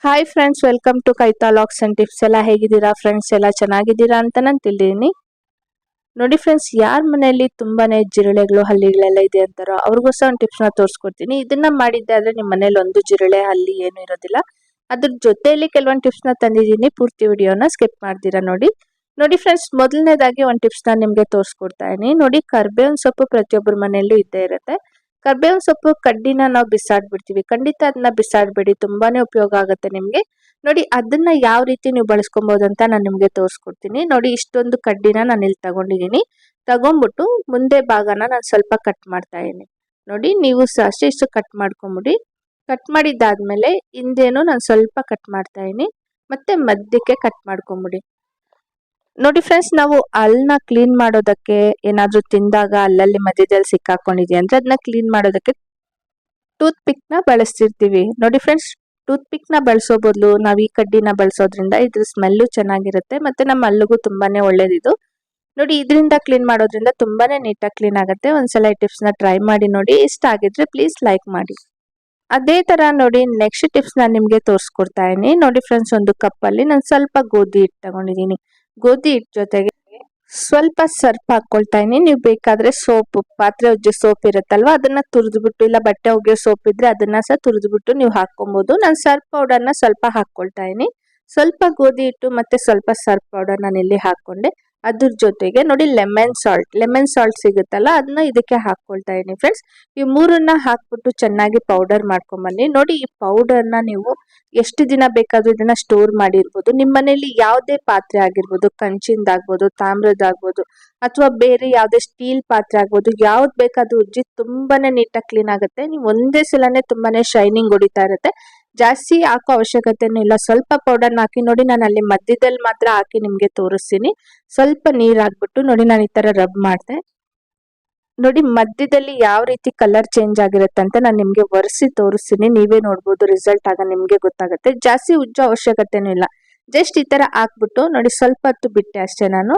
Hi friends, welcome to ಕೈತಾ ಲಾಕ್ಸ್ and tips. ಎಲ್ಲ ಹೇಗಿದ್ದೀರಾ ಫ್ರೆಂಡ್ಸ್? ಎಲ್ಲ ಚೆನ್ನಾಗಿದ್ದೀರಾ ಅಂತ ನಾನು ತಿಳಿದೀನಿ. ನೋಡಿ ಫ್ರೆಂಡ್ಸ್, ಯಾರ ಮನೆಯಲ್ಲಿ ತುಂಬಾನೇ ಜಿರಳೆಗಳು ಹಲ್ಲಿಗಳೆಲ್ಲ ಇದೆ ಅಂತಾರೋ ಅವ್ರಿಗೋಸ್ಕರ ಒಂದು ಟಿಪ್ಸ್ ನ ತೋರಿಸ್ಕೊಡ್ತೀನಿ. ಇದನ್ನ ಮಾಡಿದ್ದೆ ಆದ್ರೆ ನಿಮ್ಮ ಮನೇಲಿ ಒಂದು ಜಿರಳೆ ಹಲ್ಲಿ ಏನು ಇರೋದಿಲ್ಲ. ಅದ್ರ ಜೊತೆಯಲ್ಲಿ ಕೆಲವೊಂದು ಟಿಪ್ಸ್ ನ ತಂದಿದ್ದೀನಿ. ಪೂರ್ತಿ ವಿಡಿಯೋನ ಸ್ಕಿಪ್ ಮಾಡ್ತೀರಾ ನೋಡಿ. ನೋಡಿ ಫ್ರೆಂಡ್ಸ್, ಮೊದಲನೇದಾಗಿ ಒಂದು ಟಿಪ್ಸ್ ನ ನಿಮ್ಗೆ ತೋರಿಸ್ಕೊಡ್ತಾ ಇದೀನಿ. ನೋಡಿ, ಕರ್ಬೇವಿನ ಸೊಪ್ಪು ಪ್ರತಿಯೊಬ್ಬರ ಮನೆಯಲ್ಲೂ ಇದ್ದೇ ಇರುತ್ತೆ. ಕರ್ಬೇವಿನ ಸೊಪ್ಪು ಕಡ್ಡಿನ ನಾವು ಬಿಸಾಡ್ಬಿಡ್ತೀವಿ. ಖಂಡಿತ ಅದನ್ನ ಬಿಸಾಡ್ಬೇಡಿ, ತುಂಬಾನೇ ಉಪಯೋಗ ಆಗುತ್ತೆ ನಿಮ್ಗೆ. ನೋಡಿ, ಅದನ್ನ ಯಾವ ರೀತಿ ನೀವು ಬಳಸ್ಕೊಬಹುದು ಅಂತ ನಾನು ನಿಮ್ಗೆ ತೋರಿಸ್ಕೊಡ್ತೀನಿ. ನೋಡಿ, ಇಷ್ಟೊಂದು ಕಡ್ಡಿನ ನಾನು ಇಲ್ಲಿ ತಗೊಂಡಿದ್ದೀನಿ. ತಗೊಂಡ್ಬಿಟ್ಟು ಮುಂದೆ ಭಾಗನ ನಾನು ಸ್ವಲ್ಪ ಕಟ್ ಮಾಡ್ತಾ ಇದೀನಿ. ನೋಡಿ, ನೀವು ಅಷ್ಟೇ ಇಷ್ಟು ಕಟ್ ಮಾಡ್ಕೊಂಬಿಡಿ. ಕಟ್ ಮಾಡಿದ್ದಾದ್ಮೇಲೆ ಹಿಂದೇನು ನಾನು ಸ್ವಲ್ಪ ಕಟ್ ಮಾಡ್ತಾ ಇದೀನಿ. ಮತ್ತೆ ಮಧ್ಯಕ್ಕೆ ಕಟ್ ಮಾಡ್ಕೊಂಬಿಡಿ. ನೋಡಿ ಫ್ರೆಂಡ್ಸ್, ನಾವು ಹಲ್ಲನ್ನ ಕ್ಲೀನ್ ಮಾಡೋದಕ್ಕೆ ಏನಾದ್ರೂ ತಿಂದಾಗ ಅಲ್ಲಲ್ಲಿ ಮಧ್ಯದಲ್ಲಿ ಸಿಕ್ಕಾಕೊಂಡಿದೆ ಅಂದ್ರೆ ಅದನ್ನ ಕ್ಲೀನ್ ಮಾಡೋದಕ್ಕೆ ಟೂತ್ ಪಿಕ್ ನ ಬಳಸ್ತಿರ್ತೀವಿ. ನೋಡಿ ಫ್ರೆಂಡ್ಸ್, ಟೂತ್ ಪಿಕ್ ನ ಬಳಸೋ ಬದಲು ನಾವು ಈ ಕಡ್ಡಿನ ಬಳಸೋದ್ರಿಂದ ಇದ್ರ ಸ್ಮೆಲ್ಲು ಚೆನ್ನಾಗಿರುತ್ತೆ, ಮತ್ತೆ ನಮ್ಮ ಹಲ್ಲಿಗೂ ತುಂಬಾನೇ ಒಳ್ಳೇದಿದು. ನೋಡಿ, ಇದರಿಂದ ಕ್ಲೀನ್ ಮಾಡೋದ್ರಿಂದ ತುಂಬಾನೇ ನೀಟಾಗಿ ಕ್ಲೀನ್ ಆಗುತ್ತೆ. ಒಂದ್ಸಲ ಈ ಟಿಪ್ಸ್ ನ ಟ್ರೈ ಮಾಡಿ ನೋಡಿ. ಇಷ್ಟ ಆಗಿದ್ರೆ ಪ್ಲೀಸ್ ಲೈಕ್ ಮಾಡಿ. ಅದೇ ತರ ನೋಡಿ, ನೆಕ್ಸ್ಟ್ ಟಿಪ್ಸ್ ನಾನು ನಿಮ್ಗೆ ತೋರಿಸ್ಕೊಡ್ತಾ ಇದೀನಿ. ನೋಡಿ ಫ್ರೆಂಡ್ಸ್, ಒಂದು ಕಪ್ ಅಲ್ಲಿ ನಾನು ಸ್ವಲ್ಪ ಗೋಧಿ ಹಿಟ್ಟು ತಗೊಂಡಿದ್ದೀನಿ. ಗೋಧಿ ಹಿಟ್ಟು ಜೊತೆಗೆ ಸ್ವಲ್ಪ ಸರ್ಪ್ ಹಾಕೊಳ್ತಾ ಇದೀನಿ. ನೀವು ಬೇಕಾದ್ರೆ ಸೋಪ್, ಪಾತ್ರೆ ಉಜ್ಜೋ ಸೋಪ್ ಇರುತ್ತಲ್ವಾ, ಅದನ್ನ ತುರಿದ್ಬಿಟ್ಟು, ಇಲ್ಲ ಬಟ್ಟೆ ಒಗೆಯೋ ಸೋಪ್ ಇದ್ರೆ ಅದನ್ನ ಸಹ ತುರಿದ್ಬಿಟ್ಟು ನೀವು ಹಾಕೊಬಹುದು. ನಾನು ಸರ್ಪ್ ಪೌಡರ್ ನ ಸ್ವಲ್ಪ ಹಾಕೊಳ್ತಾ ಇದೀನಿ. ಸ್ವಲ್ಪ ಗೋಧಿ ಹಿಟ್ಟು ಮತ್ತೆ ಸ್ವಲ್ಪ ಸರ್ಪ್ ಪೌಡರ್ ನಾನು ಇಲ್ಲಿ ಹಾಕೊಂಡೆ. ಅದ್ರ ಜೊತೆಗೆ ನೋಡಿ, ಲೆಮನ್ ಸಾಲ್ಟ್ ಸಿಗುತ್ತಲ್ಲ, ಅದನ್ನ ಇದಕ್ಕೆ ಹಾಕೊಳ್ತಾ ಇದೀನಿ ಫ್ರೆಂಡ್ಸ್. ಈ ಮೂರನ್ನ ಹಾಕ್ಬಿಟ್ಟು ಚೆನ್ನಾಗಿ ಪೌಡರ್ ಮಾಡ್ಕೊಂಬನ್ನಿ. ನೋಡಿ, ಈ ಪೌಡರ್ನ ನೀವು ಎಷ್ಟು ದಿನ ಬೇಕಾದ್ರೂ ಇದನ್ನ ಸ್ಟೋರ್ ಮಾಡಿರ್ಬೋದು. ನಿಮ್ಮ ಮನೇಲಿ ಯಾವುದೇ ಪಾತ್ರೆ ಆಗಿರ್ಬೋದು, ಕಂಚಿಂದಾಗ್ಬೋದು, ತಾಮ್ರದಾಗ್ಬೋದು, ಅಥವಾ ಬೇರೆ ಯಾವುದೇ ಸ್ಟೀಲ್ ಪಾತ್ರೆ ಆಗ್ಬೋದು, ಯಾವ್ದು ಬೇಕಾದ್ರೂ ಉಜ್ಜಿ ತುಂಬಾನೇ ನೀಟಾಗಿ ಕ್ಲೀನ್ ಆಗುತ್ತೆ. ನೀವು ಒಂದೇ ಸಲನೇ ತುಂಬಾನೇ ಶೈನಿಂಗ್ ಹೊಡಿತಾ ಇರುತ್ತೆ. ಜಾಸ್ತಿ ಹಾಕೋ ಅವಶ್ಯಕತೆನೂ ಇಲ್ಲ. ಸ್ವಲ್ಪ ಪೌಡರ್ನ ಹಾಕಿ ನೋಡಿ, ನಾನು ಅಲ್ಲಿ ಮಧ್ಯದಲ್ಲಿ ಮಾತ್ರ ಹಾಕಿ ನಿಮ್ಗೆ ತೋರಿಸ್ತೀನಿ. ಸ್ವಲ್ಪ ನೀರ್ ಹಾಕ್ಬಿಟ್ಟು ನೋಡಿ, ನಾನು ಈ ತರ ರಬ್ ಮಾಡ್ದೆ. ನೋಡಿ, ಮಧ್ಯದಲ್ಲಿ ಯಾವ ರೀತಿ ಕಲರ್ ಚೇಂಜ್ ಆಗಿರುತ್ತೆ ಅಂತ ನಾನು ನಿಮ್ಗೆ ಒರೆಸಿ ತೋರಿಸ್ತೀನಿ. ನೀವೇ ನೋಡ್ಬೋದು, ರಿಸಲ್ಟ್ ಆಗ ನಿಮ್ಗೆ ಗೊತ್ತಾಗುತ್ತೆ. ಜಾಸ್ತಿ ಉಜ್ಜೋ ಅವಶ್ಯಕತೆನೂ ಇಲ್ಲ. ಜಸ್ಟ್ ಈ ತರ ಹಾಕ್ಬಿಟ್ಟು ನೋಡಿ, ಸ್ವಲ್ಪ ಹೊತ್ತು ಬಿಟ್ಟೆ ಅಷ್ಟೇ. ನಾನು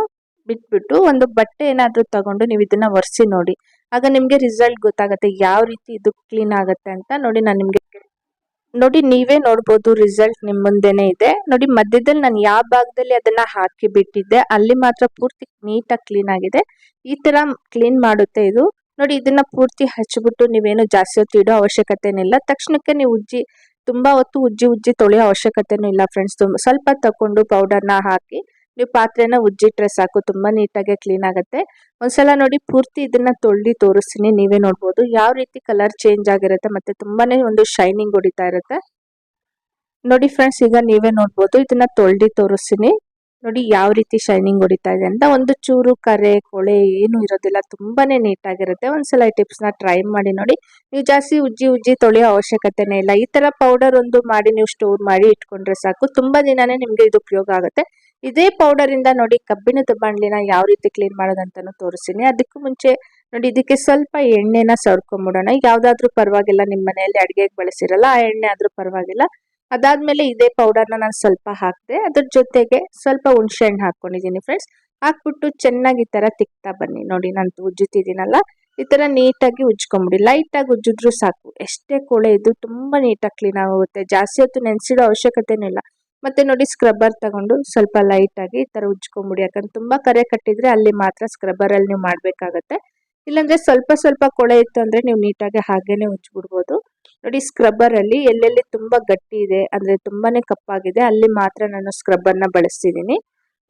ಬಿಟ್ಬಿಟ್ಟು ಒಂದು ಬಟ್ಟೆ ಏನಾದ್ರೂ ತಗೊಂಡು ನೀವು ಇದನ್ನ ಒರೆಸಿ ನೋಡಿ. ಆಗ ನಿಮ್ಗೆ ರಿಸಲ್ಟ್ ಗೊತ್ತಾಗುತ್ತೆ ಯಾವ ರೀತಿ ಇದು ಕ್ಲೀನ್ ಆಗುತ್ತೆ ಅಂತ. ನೋಡಿ, ನಾನು ನಿಮ್ಗೆ ನೋಡಿ, ನೀವೇ ನೋಡ್ಬೋದು, ರಿಸಲ್ಟ್ ನಿಮ್ ಮುಂದೆನೆ ಇದೆ. ನೋಡಿ, ಮಧ್ಯದಲ್ಲಿ ನಾನು ಯಾವ ಭಾಗದಲ್ಲಿ ಅದನ್ನ ಹಾಕಿ ಬಿಟ್ಟಿದ್ದೆ ಅಲ್ಲಿ ಮಾತ್ರ ಪೂರ್ತಿ ನೀಟಾಗಿ ಕ್ಲೀನ್ ಆಗಿದೆ. ಈ ತರ ಕ್ಲೀನ್ ಮಾಡುತ್ತೆ ಇದು. ನೋಡಿ, ಇದನ್ನ ಪೂರ್ತಿ ಹಚ್ಬಿಟ್ಟು ನೀವೇನು ಜಾಸ್ತಿ ಹೊತ್ತು ಇಡೋ ಅವಶ್ಯಕತೆನಿಲ್ಲ. ತಕ್ಷಣಕ್ಕೆ ನೀವು ತುಂಬಾ ಹೊತ್ತು ಉಜ್ಜಿ ತೊಳೆಯೋ ಅವಶ್ಯಕತೆನೂ ಇಲ್ಲ ಫ್ರೆಂಡ್ಸ್. ಸ್ವಲ್ಪ ತಕೊಂಡು ಪೌಡರ್ನ ಹಾಕಿ ನೀವು ಪಾತ್ರೆನ ಉಜ್ಜಿಟ್ರೆ ಸಾಕು, ತುಂಬಾ ನೀಟಾಗಿ ಕ್ಲೀನ್ ಆಗುತ್ತೆ. ಒಂದ್ಸಲ ನೋಡಿ, ಪೂರ್ತಿ ಇದನ್ನ ತೊಳ್ದಿ ತೋರಿಸ್ತೀನಿ. ನೀವೇ ನೋಡ್ಬೋದು ಯಾವ ರೀತಿ ಕಲರ್ ಚೇಂಜ್ ಆಗಿರುತ್ತೆ, ಮತ್ತೆ ತುಂಬಾನೇ ಒಂದು ಶೈನಿಂಗ್ ಹೊಡಿತಾ ಇರುತ್ತೆ. ನೋಡಿ ಫ್ರೆಂಡ್ಸ್, ಈಗ ನೀವೇ ನೋಡ್ಬೋದು, ಇದನ್ನ ತೊಳ್ದಿ ತೋರಿಸ್ತೀನಿ. ನೋಡಿ ಯಾವ ರೀತಿ ಶೈನಿಂಗ್ ಹೊಡಿತಾ ಇದೆ ಅಂತ. ಒಂದು ಚೂರು ಕರೆ ಕೊಳೆ ಏನು ಇರೋದಿಲ್ಲ, ತುಂಬಾನೇ ನೀಟಾಗಿರುತ್ತೆ. ಒಂದ್ಸಲ ಈ ಟಿಪ್ಸ್ ನ ಟ್ರೈ ಮಾಡಿ ನೋಡಿ. ನೀವು ಜಾಸ್ತಿ ಉಜ್ಜಿ ತೊಳೆಯೋ ಅವಶ್ಯಕತೆನೇ ಇಲ್ಲ. ಈ ತರ ಪೌಡರ್ ಒಂದು ಮಾಡಿ ನೀವು ಸ್ಟೋರ್ ಮಾಡಿ ಇಟ್ಕೊಂಡ್ರೆ ಸಾಕು, ತುಂಬಾ ದಿನಾನೇ ನಿಮ್ಗೆ ಇದು ಉಪಯೋಗ ಆಗುತ್ತೆ. ಇದೇ ಪೌಡರ್ ಇಂದ ನೋಡಿ, ಕಬ್ಬಿಣದ ಬಾಂಡ್ಲಿನ ಯಾವ ರೀತಿ ಕ್ಲೀನ್ ಮಾಡೋದಂತಾನು ತೋರಿಸ್ತೀನಿ. ಅದಕ್ಕೂ ಮುಂಚೆ ನೋಡಿ, ಇದಕ್ಕೆ ಸ್ವಲ್ಪ ಎಣ್ಣೆನ ಸವರ್ಕೊಂಡ್ಬಿಡೋಣ. ಯಾವ್ದಾದ್ರೂ ಪರವಾಗಿಲ್ಲ, ನಿಮ್ಮ ಮನೆಯಲ್ಲಿ ಅಡಿಗೆಗೆ ಬಳಸಿರಲ್ಲ ಆ ಎಣ್ಣೆ ಆದ್ರೂ ಪರವಾಗಿಲ್ಲ. ಅದಾದ್ಮೇಲೆ ಇದೇ ಪೌಡರ್ನ ನಾನು ಸ್ವಲ್ಪ ಹಾಕ್ದೆ. ಅದ್ರ ಜೊತೆಗೆ ಸ್ವಲ್ಪ ಹುಣಸೆ ಹಣ್ಣು ಹಾಕೊಂಡಿದೀನಿ ಫ್ರೆಂಡ್ಸ್. ಹಾಕ್ಬಿಟ್ಟು ಚೆನ್ನಾಗಿ ಈ ತರ ತಿಕ್ತಾ ಬನ್ನಿ. ನೋಡಿ, ನಾನು ಉಜ್ಜುತ್ತಿದ್ದೀನಲ್ಲ, ಈ ತರ ನೀಟಾಗಿ ಉಜ್ಕೊಂಬಿಡಿ. ಲೈಟ್ ಆಗಿ ಉಜ್ಜಿದ್ರು ಸಾಕು, ಎಷ್ಟೇ ಕೊಳೆ ಇದ್ದು ತುಂಬಾ ನೀಟಾಗಿ ಕ್ಲೀನ್ ಆಗುತ್ತೆ. ಜಾಸ್ತಿ ಹೊತ್ತು ನೆನ್ಸಿಡೋ ಅವಶ್ಯಕತೆನೂ ಇಲ್ಲ. ಮತ್ತೆ ನೋಡಿ, ಸ್ಕ್ರಬ್ಬರ್ ತಗೊಂಡು ಸ್ವಲ್ಪ ಲೈಟ್ ಆಗಿ ಈ ತರ ಉಜ್ಕೊಂಬಿಡಿ. ಯಾಕಂದ್ರೆ ತುಂಬಾ ಕರೆ ಕಟ್ಟಿದ್ರೆ ಅಲ್ಲಿ ಮಾತ್ರ ಸ್ಕ್ರಬ್ಬರ್ ಅಲ್ಲಿ ನೀವು ಮಾಡ್ಬೇಕಾಗತ್ತೆ. ಇಲ್ಲಾಂದ್ರೆ ಸ್ವಲ್ಪ ಸ್ವಲ್ಪ ಕೊಳೆ ಇತ್ತು ಅಂದ್ರೆ ನೀವು ನೀಟಾಗಿ ಹಾಗೇನೆ ಉಜ್ಬಿಡ್ಬೋದು. ನೋಡಿ, ಸ್ಕ್ರಬ್ಬರ್ ಅಲ್ಲಿ ಎಲ್ಲೆಲ್ಲಿ ತುಂಬಾ ಗಟ್ಟಿ ಇದೆ ಅಂದ್ರೆ ತುಂಬಾನೇ ಕಪ್ಪಾಗಿದೆ ಅಲ್ಲಿ ಮಾತ್ರ ನಾನು ಸ್ಕ್ರಬ್ಬರ್ ನ ಬಳಸ್ತಿದ್ದೀನಿ.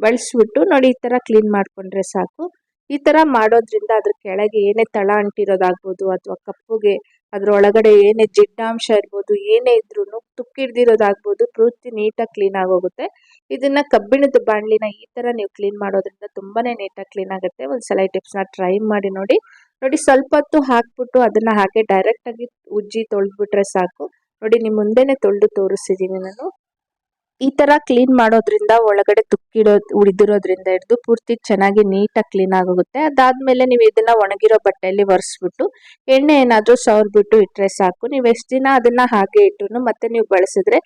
ಬಳಸ್ಬಿಟ್ಟು ನೋಡಿ, ಈ ತರ ಕ್ಲೀನ್ ಮಾಡ್ಕೊಂಡ್ರೆ ಸಾಕು. ಈ ತರ ಮಾಡೋದ್ರಿಂದ ಅದ್ರ ಕೆಳಗೆ ಏನೇ ತಳ ಅಂಟಿರೋದಾಗ್ಬೋದು, ಅಥವಾ ಕಪ್ಪುಗೆ ಅದ್ರ ಒಳಗಡೆ ಏನೇ ಜಿಡ್ಡಾಂಶ ಇರ್ಬೋದು, ಏನೇ ಇದ್ರು ತುಕ್ಕಿಡ್ದಿರೋದಾಗ್ಬೋದು, ಪೂರ್ತಿ ನೀಟಾಗಿ ಕ್ಲೀನ್ ಆಗೋಗುತ್ತೆ. ಇದನ್ನ ಕಬ್ಬಿಣದ ಬಾಣ್ಲಿನ ಈ ತರ ನೀವು ಕ್ಲೀನ್ ಮಾಡೋದ್ರಿಂದ ತುಂಬಾನೇ ನೀಟಾಗಿ ಕ್ಲೀನ್ ಆಗುತ್ತೆ. ಒಂದ್ಸಲ ಈ ಟಿಪ್ಸ್ ನ ಟ್ರೈ ಮಾಡಿ ನೋಡಿ. ನೋಡಿ, ಸ್ವಲ್ಪ ಹೊತ್ತು ಹಾಕ್ಬಿಟ್ಟು ಅದನ್ನ ಹಾಗೆ ಡೈರೆಕ್ಟ್ ಆಗಿ ಉಜ್ಜಿ ತೊಳೆದ್ಬಿಟ್ರೆ ಸಾಕು. ನೋಡಿ, ನಿಮ್ ಮುಂದೆನೆ ತೊಳೆದು ತೋರಿಸ್ತಿದ್ದೀನಿ ನಾನು. ಈ ತರ ಕ್ಲೀನ್ ಮಾಡೋದ್ರಿಂದ ಒಳಗಡೆ ಉಳಿದಿರೋದ್ರಿಂದ ಹಿಡಿದು ಪೂರ್ತಿ ಚೆನ್ನಾಗಿ ನೀಟಾಗಿ ಕ್ಲೀನ್ ಆಗೋಗುತ್ತೆ. ಅದಾದ್ಮೇಲೆ ನೀವು ಇದನ್ನ ಒಣಗಿರೋ ಬಟ್ಟೆಯಲ್ಲಿ ಒರೆಸ್ಬಿಟ್ಟು ಎಣ್ಣೆ ಏನಾದ್ರೂ ಸವರ್ಬಿಟ್ಟು ಇಟ್ರೆ ಸಾಕು. ನೀವು ಎಷ್ಟು ದಿನ ಅದನ್ನ ಹಾಗೆ ಇಟ್ರು ಮತ್ತೆ ನೀವು ಬಳಸಿದ್ರೆ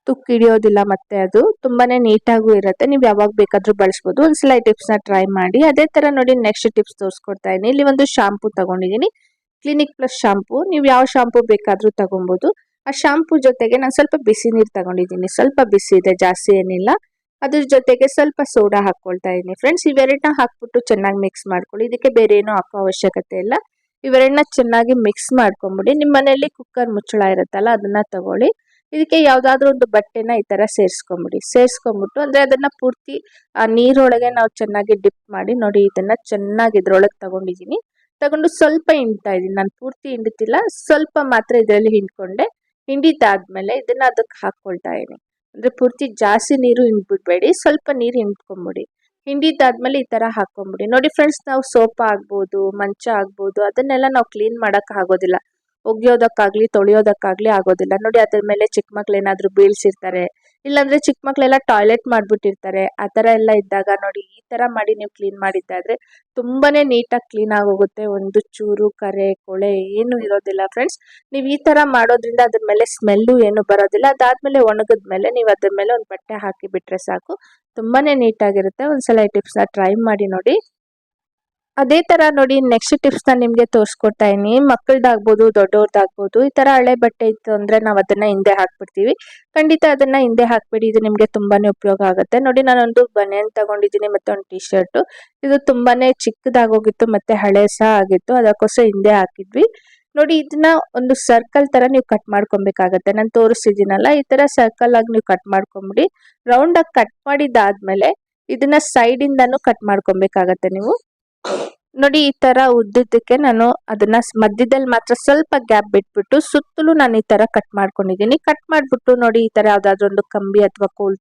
ತುಕ್ಕಿಡಿಯೋದಿಲ್ಲ. ಮತ್ತೆ ಅದು ತುಂಬಾನೇ ನೀಟಾಗೂ ಇರುತ್ತೆ. ನೀವು ಯಾವಾಗ ಬೇಕಾದ್ರೂ ಬಳಸ್ಬೋದು. ಒಂದ್ಸಲ ಈ ಟಿಪ್ಸ್ ನ ಟ್ರೈ ಮಾಡಿ. ಅದೇ ತರ ನೋಡಿ, ನೆಕ್ಸ್ಟ್ ಟಿಪ್ಸ್ ತೋರಿಸ್ಕೊಡ್ತಾ ಇದೀನಿ. ಇಲ್ಲಿ ಒಂದು ಶಾಂಪೂ ತಗೊಂಡಿದೀನಿ, ಕ್ಲಿನಿಕ್ ಪ್ಲಸ್ ಶಾಂಪೂ. ನೀವು ಯಾವ ಶಾಂಪೂ ಬೇಕಾದ್ರೂ ತಗೊಬಹುದು. ಆ ಶಾಂಪೂ ಜೊತೆಗೆ ನಾನು ಸ್ವಲ್ಪ ಬಿಸಿ ನೀರು ತಗೊಂಡಿದ್ದೀನಿ. ಸ್ವಲ್ಪ ಬಿಸಿ ಇದೆ, ಜಾಸ್ತಿ ಏನಿಲ್ಲ. ಅದ್ರ ಜೊತೆಗೆ ಸ್ವಲ್ಪ ಸೋಡಾ ಹಾಕೊಳ್ತಾ ಇದ್ದೀನಿ ಫ್ರೆಂಡ್ಸ್. ಇವೆರಡನ್ನ ಹಾಕ್ಬಿಟ್ಟು ಚೆನ್ನಾಗಿ ಮಿಕ್ಸ್ ಮಾಡ್ಕೊಳ್ಳಿ. ಇದಕ್ಕೆ ಬೇರೆ ಏನೂ ಹಾಕೋ ಅವಶ್ಯಕತೆ ಇಲ್ಲ. ಇವೆರಡನ್ನ ಚೆನ್ನಾಗಿ ಮಿಕ್ಸ್ ಮಾಡ್ಕೊಂಬಿಡಿ. ನಿಮ್ಮ ಮನೆಯಲ್ಲಿ ಕುಕ್ಕರ್ ಮುಚ್ಚಳ ಇರುತ್ತಲ್ಲ, ಅದನ್ನ ತಗೊಳ್ಳಿ. ಇದಕ್ಕೆ ಯಾವ್ದಾದ್ರು ಒಂದು ಬಟ್ಟೆನ ಈ ತರ ಸೇರಿಸ್ಕೊಂಬಿಟ್ಟು ಅಂದ್ರೆ ಅದನ್ನ ಪೂರ್ತಿ ಆ ನೀರೊಳಗೆ ನಾವು ಚೆನ್ನಾಗಿ ಡಿಪ್ ಮಾಡಿ ನೋಡಿ, ಇದನ್ನ ಚೆನ್ನಾಗಿ ಇದ್ರೊಳಗೆ ತಗೊಂಡು ಸ್ವಲ್ಪ ಹಿಂಡ್ತಾ ಇದೀನಿ. ನಾನು ಪೂರ್ತಿ ಹಿಂಡ್ತಿಲ್ಲ, ಸ್ವಲ್ಪ ಮಾತ್ರ ಇದರಲ್ಲಿ ಹಿಂಡ್ಕೊಂಡೆ. ಹಿಂಡಿದ್ದಾದ್ಮೇಲೆ ಇದನ್ನ ಅದಕ್ಕೆ ಹಾಕೊಳ್ತಾ ಇದೀನಿ. ಅಂದ್ರೆ ಪೂರ್ತಿ ಜಾಸ್ತಿ ನೀರು ಹಿಂಡ್ಬಿಡ್ಬೇಡಿ, ಸ್ವಲ್ಪ ನೀರು ಹಿಂಡ್ಕೊಂಬಿಡಿ. ಹಿಂಡಿದ್ದಾದ್ಮೇಲೆ ಈ ತರ ಹಾಕೊಂಬಿಡಿ. ನೋಡಿ ಫ್ರೆಂಡ್ಸ್, ನಾವು ಸೋಫಾ ಆಗ್ಬೋದು, ಮಂಚ ಆಗ್ಬೋದು, ಅದನ್ನೆಲ್ಲ ನಾವು ಕ್ಲೀನ್ ಮಾಡಕ್ ಆಗೋದಿಲ್ಲ. ಒಗೆಯೋದಕ್ಕಾಗ್ಲಿ ತೊಳೆಯೋದಕ್ಕಾಗ್ಲಿ ಆಗೋದಿಲ್ಲ. ನೋಡಿ ಅದ್ರ ಮೇಲೆ ಚಿಕ್ಕ ಮಕ್ಳು ಏನಾದ್ರು ಬೀಳ್ಸಿರ್ತಾರೆ, ಇಲ್ಲಾಂದ್ರೆ ಚಿಕ್ಕ ಮಕ್ಳೆಲ್ಲ ಟಾಯ್ಲೆಟ್ ಮಾಡ್ಬಿಟ್ಟಿರ್ತಾರೆ. ಆ ತರ ಎಲ್ಲ ಇದ್ದಾಗ ನೋಡಿ ಈ ತರ ಮಾಡಿ ನೀವು ಕ್ಲೀನ್ ಮಾಡಿದ್ದಾದ್ರೆ ತುಂಬಾನೇ ನೀಟಾಗಿ ಕ್ಲೀನ್ ಆಗೋಗುತ್ತೆ. ಒಂದು ಚೂರು ಕರೆ ಕೊಳೆ ಏನು ಇರೋದಿಲ್ಲ ಫ್ರೆಂಡ್ಸ್. ನೀವು ಈ ತರ ಮಾಡೋದ್ರಿಂದ ಅದ್ರ ಮೇಲೆ ಸ್ಮೆಲ್ಲು ಏನು ಬರೋದಿಲ್ಲ. ಅದಾದ್ಮೇಲೆ ಒಣಗಿದ್ಮೇಲೆ ನೀವು ಅದ್ರ ಮೇಲೆ ಒಂದು ಬಟ್ಟೆ ಹಾಕಿ ಬಿಟ್ರೆ ಸಾಕು, ತುಂಬಾನೇ ನೀಟಾಗಿರುತ್ತೆ. ಒಂದ್ಸಲ ಈ ಟಿಪ್ಸ್ನ ಟ್ರೈ ಮಾಡಿ ನೋಡಿ. ಅದೇ ತರ ನೋಡಿ ನೆಕ್ಸ್ಟ್ ಟಿಪ್ಸ್ ನ ನಿಮ್ಗೆ ತೋರಿಸ್ಕೊಡ್ತಾ ಇದೀನಿ. ಮಕ್ಕಳದಾಗ್ಬೋದು, ದೊಡ್ಡವ್ರದ್ದಾಗ್ಬೋದು. ಈ ತರ ಹಳೆ ಬಟ್ಟೆ ಇತ್ತು ಅಂದ್ರೆ ನಾವ್ ಅದನ್ನ ಹಿಂದೆ ಹಾಕ್ಬಿಡ್ತೀವಿ. ಖಂಡಿತ ಅದನ್ನ ಹಿಂದೆ ಹಾಕ್ಬೇಡಿ, ಇದು ನಿಮ್ಗೆ ತುಂಬಾನೇ ಉಪಯೋಗ ಆಗುತ್ತೆ. ನೋಡಿ ನಾನೊಂದು ಬನಿಯನ್ ತಗೊಂಡಿದ್ದೀನಿ ಮತ್ತೆ ಒಂದು ಟಿ ಶರ್ಟ್. ಇದು ತುಂಬಾನೇ ಚಿಕ್ಕದಾಗೋಗಿತ್ತು ಮತ್ತೆ ಹಳೆ ಸಹ ಆಗಿತ್ತು, ಅದಕ್ಕೋಸ್ಕರ ಹಿಂದೆ ಹಾಕಿದ್ವಿ. ನೋಡಿ ಇದನ್ನ ಒಂದು ಸರ್ಕಲ್ ತರ ನೀವು ಕಟ್ ಮಾಡ್ಕೊಬೇಕಾಗತ್ತೆ. ನಾನು ತೋರಿಸ್ತಿದ್ದೀನಲ್ಲ, ಈ ತರ ಸರ್ಕಲ್ ಆಗಿ ನೀವು ಕಟ್ ಮಾಡ್ಕೊಂಬಿಡಿ. ರೌಂಡ್ ಆಗಿ ಕಟ್ ಮಾಡಿದಾದ್ಮೇಲೆ ಇದನ್ನ ಸೈಡ್ ಇಂದಾನು ಕಟ್ ಮಾಡ್ಕೊಬೇಕಾಗತ್ತೆ ನೀವು. ನೋಡಿ ಈ ತರ ಉದ್ದಕ್ಕೆ ನಾನು ಅದನ್ನ ಮಧ್ಯದಲ್ಲಿ ಮಾತ್ರ ಸ್ವಲ್ಪ ಗ್ಯಾಪ್ ಬಿಟ್ಬಿಟ್ಟು ಸುತ್ತಲೂ ನಾನು ಈ ತರ ಕಟ್ ಮಾಡ್ಕೊಂಡಿದ್ದೀನಿ. ಕಟ್ ಮಾಡ್ಬಿಟ್ಟು ನೋಡಿ ಈ ತರ ಯಾವ್ದಾದ್ರು ಒಂದು ಕಂಬಿ ಅಥವಾ ಕೋಲ್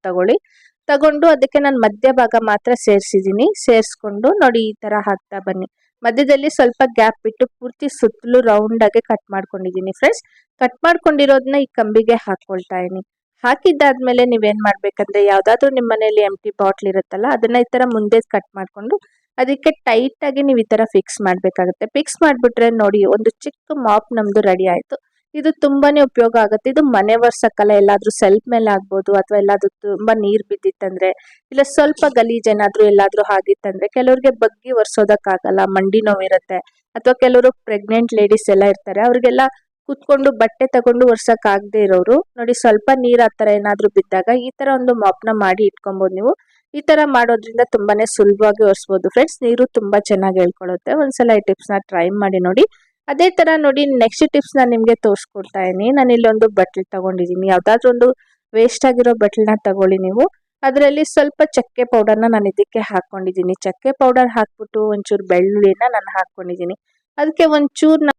ತಗೊಂಡು ಅದಕ್ಕೆ ನಾನು ಮಧ್ಯ ಭಾಗ ಮಾತ್ರ ಸೇರಿಸ್ಕೊಂಡು ನೋಡಿ ಈ ತರ ಹಾಕ್ತಾ ಬನ್ನಿ. ಮಧ್ಯದಲ್ಲಿ ಸ್ವಲ್ಪ ಗ್ಯಾಪ್ ಬಿಟ್ಟು ಪೂರ್ತಿ ಸುತ್ತಲೂ ರೌಂಡ್ ಆಗಿ ಕಟ್ ಮಾಡ್ಕೊಂಡಿದ್ದೀನಿ ಫ್ರೆಂಡ್ಸ್. ಕಟ್ ಮಾಡ್ಕೊಂಡಿರೋದನ್ನ ಈ ಕಂಬಿಗೆ ಹಾಕೊಳ್ತಾ ಇದೀನಿ. ಹಾಕಿದ್ದಾದ್ಮೇಲೆ ನೀವೇನ್ ಮಾಡ್ಬೇಕಂದ್ರೆ ಯಾವ್ದಾದ್ರು ನಿಮ್ಮ ಮನೆಯಲ್ಲಿ ಎಂಟಿ ಬಾಟ್ಲ್ ಇರುತ್ತಲ್ಲ, ಅದನ್ನ ಈ ತರ ಮುಂದೆ ಕಟ್ ಮಾಡ್ಕೊಂಡು ಅದಕ್ಕೆ ಟೈಟ್ ಆಗಿ ನೀವು ಈ ತರ ಫಿಕ್ಸ್ ಮಾಡ್ಬೇಕಾಗುತ್ತೆ. ಫಿಕ್ಸ್ ಮಾಡ್ಬಿಟ್ರೆ ನೋಡಿ ಒಂದು ಚಿಕ್ಕ ಮಾಪ್ ನಮ್ದು ರೆಡಿ ಆಯ್ತು. ಇದು ತುಂಬಾನೇ ಉಪಯೋಗ ಆಗುತ್ತೆ. ಇದು ಮನೆ ಒರ್ಸಕ್ಕಲ್ಲ, ಎಲ್ಲಾದ್ರೂ ಸೆಲ್ಫ್ ಮೇಲೆ ಆಗ್ಬೋದು, ಅಥವಾ ಎಲ್ಲಾದ್ರೂ ತುಂಬಾ ನೀರ್ ಬಿದ್ದಿತ್ತಂದ್ರೆ, ಇಲ್ಲ ಸ್ವಲ್ಪ ಗಲೀಜ್ ಏನಾದ್ರೂ ಎಲ್ಲಾದ್ರೂ ಆಗಿತ್ತಂದ್ರೆ, ಕೆಲವ್ರಿಗೆ ಬಗ್ಗಿ ಒರ್ಸೋದಕ್ಕಾಗಲ್ಲ, ಮಂಡಿ ನೋವಿರುತ್ತೆ, ಅಥವಾ ಕೆಲವರು ಪ್ರೆಗ್ನೆಂಟ್ ಲೇಡೀಸ್ ಎಲ್ಲ ಇರ್ತಾರೆ, ಅವ್ರಿಗೆಲ್ಲ ಕುತ್ಕೊಂಡು ಬಟ್ಟೆ ತಗೊಂಡು ಒರ್ಸಕ್ ಆಗದೆ ಇರೋರು ನೋಡಿ ಸ್ವಲ್ಪ ನೀರ್ ಆ ತರ ಏನಾದ್ರೂ ಬಿದ್ದಾಗ ಈ ತರ ಒಂದು ಮಾಪ್ನ ಮಾಡಿ ಇಟ್ಕೊಬಹುದು ನೀವು. ಈ ತರ ಮಾಡೋದ್ರಿಂದ ತುಂಬಾನೇ ಸುಲಭವಾಗಿ ಒರೆಸಬಹುದು ಫ್ರೆಂಡ್ಸ್. ನೀರು ತುಂಬಾ ಚೆನ್ನಾಗಿ ಹೇಳ್ಕೊಳ್ಳುತ್ತೆ. ಒಂದ್ಸಲ ಈ ಟಿಪ್ಸ್ ನ ಟ್ರೈ ಮಾಡಿ ನೋಡಿ. ಅದೇ ತರ ನೋಡಿ ನೆಕ್ಸ್ಟ್ ಟಿಪ್ಸ್ ನ ನಿಮ್ಗೆ ತೋರಿಸ್ಕೊಡ್ತಾ ಇದೀನಿ. ನಾನು ಇಲ್ಲೊಂದು ಬಟ್ಲ್ ತಗೊಂಡಿದೀನಿ. ಯಾವ್ದಾದ್ರು ಒಂದು ವೇಸ್ಟ್ ಆಗಿರೋ ಬಟ್ಲನ್ನ ತಗೊಳ್ಳಿ ನೀವು. ಅದರಲ್ಲಿ ಸ್ವಲ್ಪ ಚಕ್ಕೆ ಪೌಡರ್ನ ನಾನು ಇದಕ್ಕೆ ಹಾಕೊಂಡಿದ್ದೀನಿ. ಚಕ್ಕೆ ಪೌಡರ್ ಹಾಕ್ಬಿಟ್ಟು ಒಂಚೂರು ಬೆಳ್ಳುಳ್ಳಿನ ನಾನು ಹಾಕೊಂಡಿದ್ದೀನಿ. ಅದಕ್ಕೆ ಒಂಚೂರು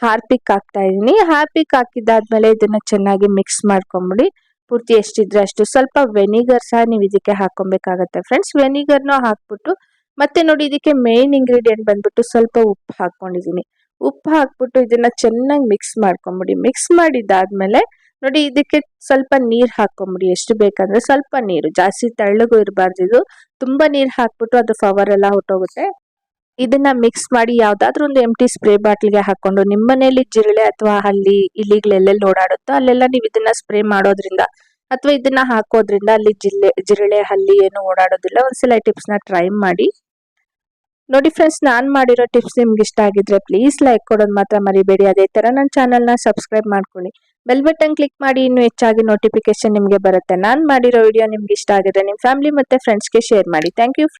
ಹಾರ್ಪಿಕ್ ಹಾಕ್ತಾ ಇದೀನಿ. ಹಾರ್ಪಿಕ್ ಹಾಕಿದ್ದಾದ್ಮೇಲೆ ಇದನ್ನ ಚೆನ್ನಾಗಿ ಮಿಕ್ಸ್ ಮಾಡ್ಕೊಂಬಿಡಿ. ಪೂರ್ತಿ ಎಷ್ಟಿದ್ರೆ ಅಷ್ಟು. ಸ್ವಲ್ಪ ವೆನಿಗರ್ ಸಹ ನೀವು ಇದಕ್ಕೆ ಹಾಕೊಬೇಕಾಗತ್ತೆ ಫ್ರೆಂಡ್ಸ್. ವೆನಿಗರ್ನ ಹಾಕ್ಬಿಟ್ಟು ಮತ್ತೆ ನೋಡಿ ಇದಕ್ಕೆ ಮೇನ್ ಇಂಗ್ರೀಡಿಯೆಂಟ್ ಬಂದ್ಬಿಟ್ಟು ಸ್ವಲ್ಪ ಉಪ್ಪು ಹಾಕೊಂಡಿದೀನಿ. ಉಪ್ಪು ಹಾಕ್ಬಿಟ್ಟು ಇದನ್ನ ಚೆನ್ನಾಗಿ ಮಿಕ್ಸ್ ಮಾಡ್ಕೊಂಬಿಡಿ. ಮಿಕ್ಸ್ ಮಾಡಿದ್ದಾದ್ಮೇಲೆ ನೋಡಿ ಇದಕ್ಕೆ ಸ್ವಲ್ಪ ನೀರ್ ಹಾಕೊಂಬಿಡಿ. ಎಷ್ಟು ಬೇಕಂದ್ರೆ ಸ್ವಲ್ಪ ನೀರು, ಜಾಸ್ತಿ ತೆಳ್ಳಗೂ ಇರಬಾರ್ದು. ಇದು ತುಂಬಾ ನೀರ್ ಹಾಕ್ಬಿಟ್ಟು ಅದು ಪವರ್ ಎಲ್ಲ ಹೊಟ್ಟೋಗುತ್ತೆ. ಇದನ್ನ ಮಿಕ್ಸ್ ಮಾಡಿ ಯಾವ್ದಾದ್ರು ಒಂದು ಎಂಟಿ ಸ್ಪ್ರೇ ಬಾಟ್ಲಿಗೆ ಹಾಕೊಂಡು ನಿಮ್ಮ ಮನೆಯಲ್ಲಿ ಜಿರಳೆ ಅಥವಾ ಹಲ್ಲಿ ಇಲಿಗಳೆಲ್ಲೆಲ್ಲಿ ಓಡಾಡುತ್ತೋ ಅಲ್ಲೆಲ್ಲ ನೀವು ಇದನ್ನ ಸ್ಪ್ರೇ ಮಾಡೋದ್ರಿಂದ ಅಥವಾ ಇದನ್ನ ಹಾಕೋದ್ರಿಂದ ಅಲ್ಲಿ ಜಿರಳೆ ಹಲ್ಲಿ ಏನು ಓಡಾಡೋದಿಲ್ಲ. ಒಂದ್ಸಲ ಈ ಟಿಪ್ಸ್ ನ ಟ್ರೈ ಮಾಡಿ ನೋಡಿ ಫ್ರೆಂಡ್ಸ್. ನಾನ್ ಮಾಡಿರೋ ಟಿಪ್ಸ್ ನಿಮ್ಗೆ ಇಷ್ಟ ಆಗಿದ್ರೆ ಪ್ಲೀಸ್ ಲೈಕ್ ಕೊಡೋದು ಮಾತ್ರ ಮರಿಬೇಡಿ. ಅದೇ ತರ ನನ್ನ ಚಾನಲ್ ನ ಸಬ್ಸ್ಕ್ರೈಬ್ ಮಾಡ್ಕೊಳ್ಳಿ. ಬೆಲ್ ಬಟನ್ ಕ್ಲಿಕ್ ಮಾಡಿ, ಇನ್ನು ಹೆಚ್ಚಾಗಿ ನೋಟಿಫಿಕೇಶನ್ ನಿಮ್ಗೆ ಬರುತ್ತೆ. ನಾನ್ ಮಾಡಿರೋ ವಿಡಿಯೋ ನಿಮ್ಗೆ ಇಷ್ಟ ಆಗಿದ್ರೆ ನಿಮ್ ಫ್ಯಾಮಿಲಿ ಮತ್ತೆ ಫ್ರೆಂಡ್ಸ್ಗೆ ಶೇರ್ ಮಾಡಿ. Thank you.